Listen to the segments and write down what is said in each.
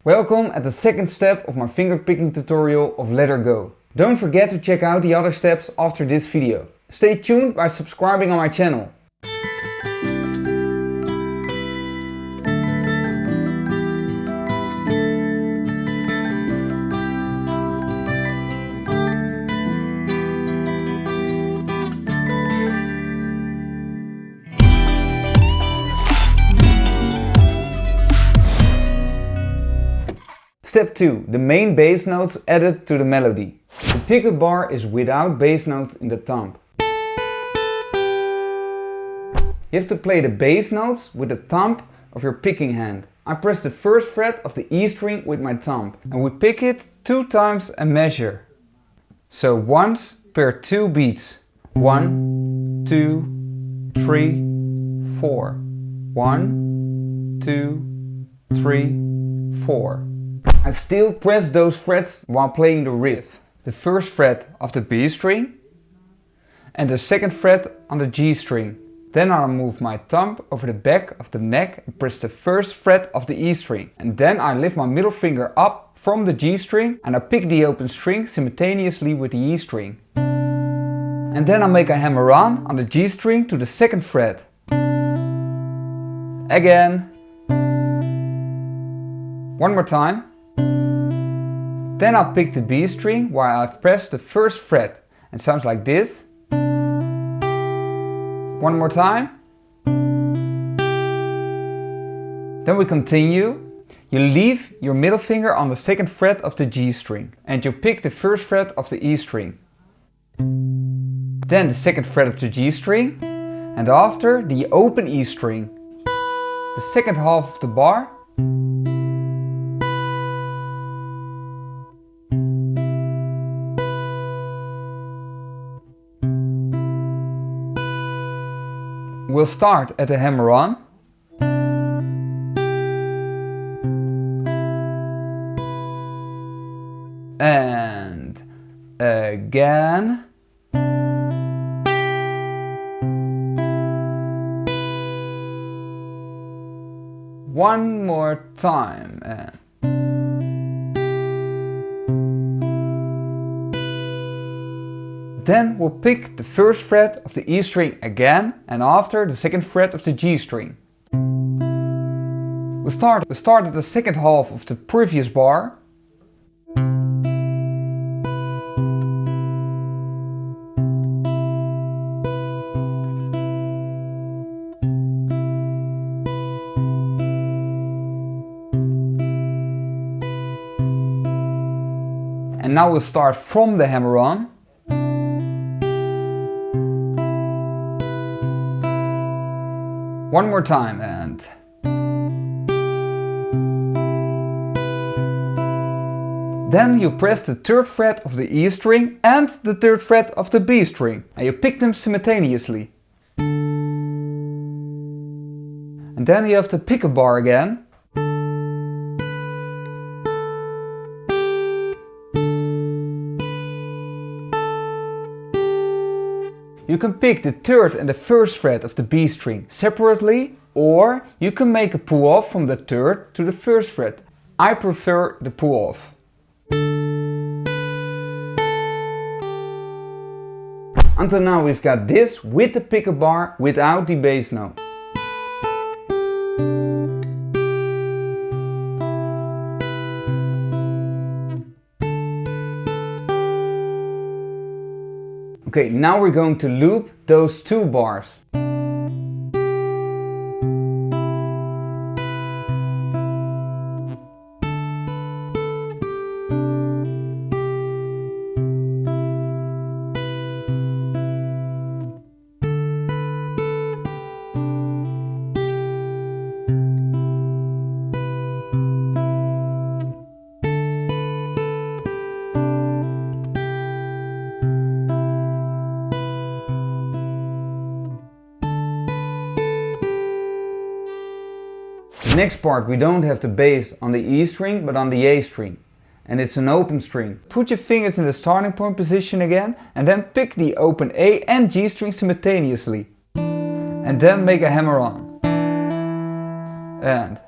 Welcome at the second step of my fingerpicking tutorial of Let Her Go. Don't forget to check out the other steps after this video. Stay tuned by subscribing on my channel. Step 2. The main bass notes added to the melody. The pickup bar is without bass notes in the thumb. You have to play the bass notes with the thumb of your picking hand. I press the first fret of the E string with my thumb and we pick it 2 times a measure. So once per 2 beats. 1, 2, 3, 4. 1, 2, 3, 4. I still press those frets while playing the riff. The first fret of the B string and the second fret on the G string. Then I'll move my thumb over the back of the neck and press the first fret of the E string. And then I lift my middle finger up from the G string and I pick the open string simultaneously with the E string. And then I make a hammer-on the G string to the second fret. Again. One more time. Then I'll pick the B string while I've pressed the first fret. It sounds like this. One more time. Then we continue. You leave your middle finger on the second fret of the G string and you pick the first fret of the E string. Then the second fret of the G string and after the open E string. The second half of the bar. We'll start at the hammer-on. And again. One more time. And then we'll pick the first fret of the E string again and after the second fret of the G string. We'll start at the second half of the previous bar. And now we'll start from the hammer-on. One more time and then you press the third fret of the E string and the third fret of the B string and you pick them simultaneously. And then you have the pickup bar again. You can pick the third and the first fret of the B string separately, or you can make a pull off from the third to the first fret. I prefer the pull off. Until now we've got this with the pickup bar without the bass note. Okay, now we're going to loop those 2 bars. The next part we don't have the bass on the E string but on the A string. And it's an open string. Put your fingers in the starting point position again and then pick the open A and G string simultaneously. And then make a hammer-on. And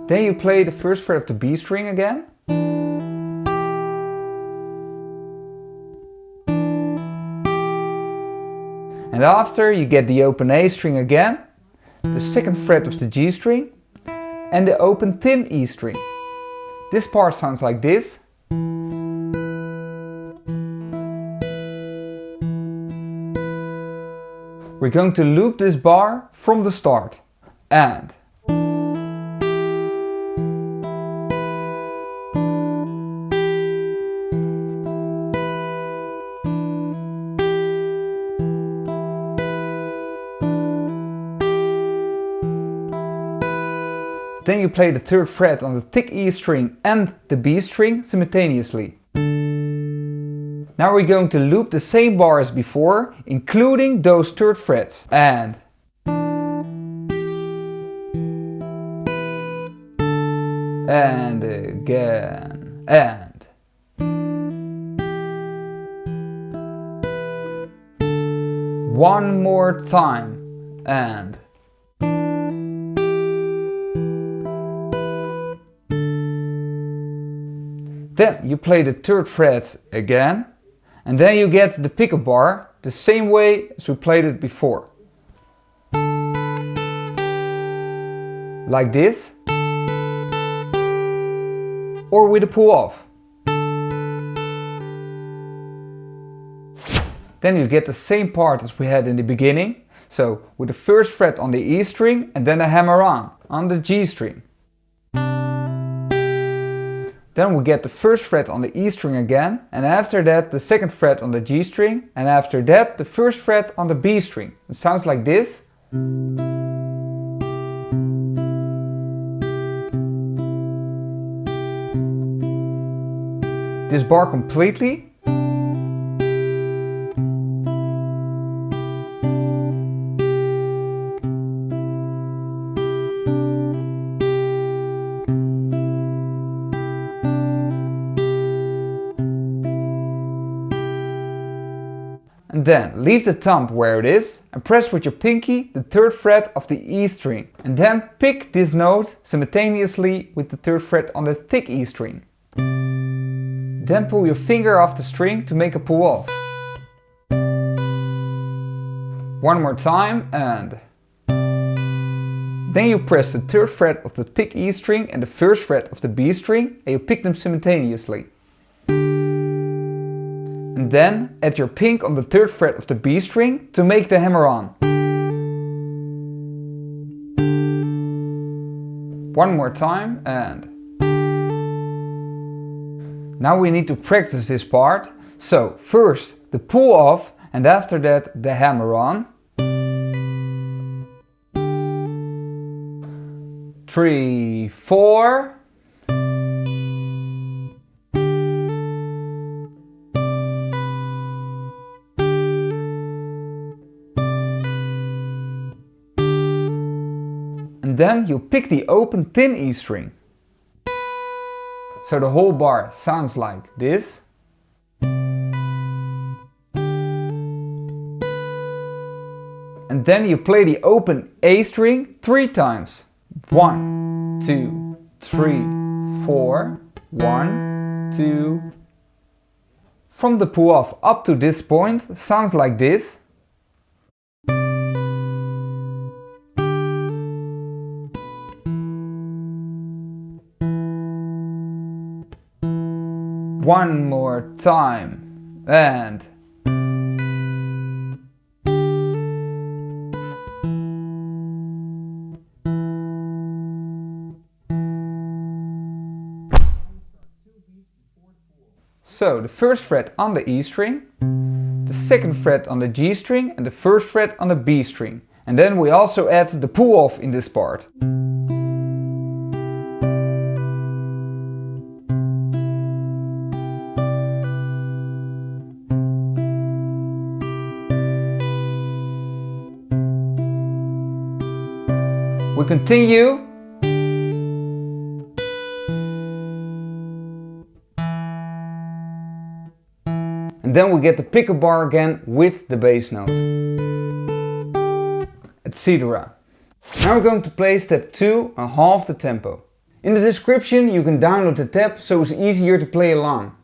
Then you play the first fret of the B string again. And after you get the open A string again, the second fret of the G string and the open thin E string. This part sounds like this. We're going to loop this bar from the start. And then you play the third fret on the thick E string and the B string simultaneously. Now we're going to loop the same bar as before, including those third frets. And again, and one more time, and then you play the third fret again, and then you get the pickup bar the same way as we played it before. Like this, or with a pull off. Then you get the same part as we had in the beginning, so with the first fret on the E string and then a hammer on the G string. Then we get the first fret on the E string again, and after that the second fret on the G string, and after that the first fret on the B string. It sounds like this. This bar completely. And then leave the thumb where it is and press with your pinky the third fret of the E string. And then pick this note simultaneously with the third fret on the thick E string. Then pull your finger off the string to make a pull off. One more time, and then you press the third fret of the thick E string and the first fret of the B string, and you pick them simultaneously. And then add your pink on the third fret of the B string to make the hammer on. One more time, and now we need to practice this part. So first the pull off, and after that the hammer on. 3, 4. And then you pick the open thin E string. So the whole bar sounds like this. And then you play the open A string 3 times. 1, 2, 3, 4. 1, 2. From the pull off up to this point sounds like this. One more time, and so the first fret on the E string, the second fret on the G string and the first fret on the B string. And then we also add the pull off in this part. We continue. And then we get the pickup bar again with the bass note, etc. Now we're going to play step 2 on half the tempo. In the description you can download the tab so it's easier to play along.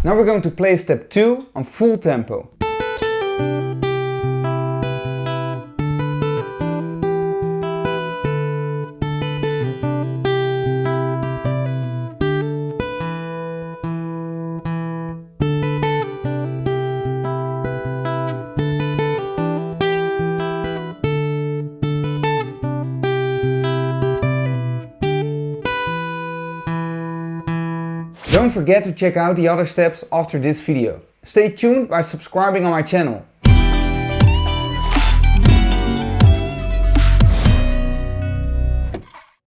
Now we're going to play step 2 on full tempo. Don't forget to check out the other steps after this video. Stay tuned by subscribing on my channel.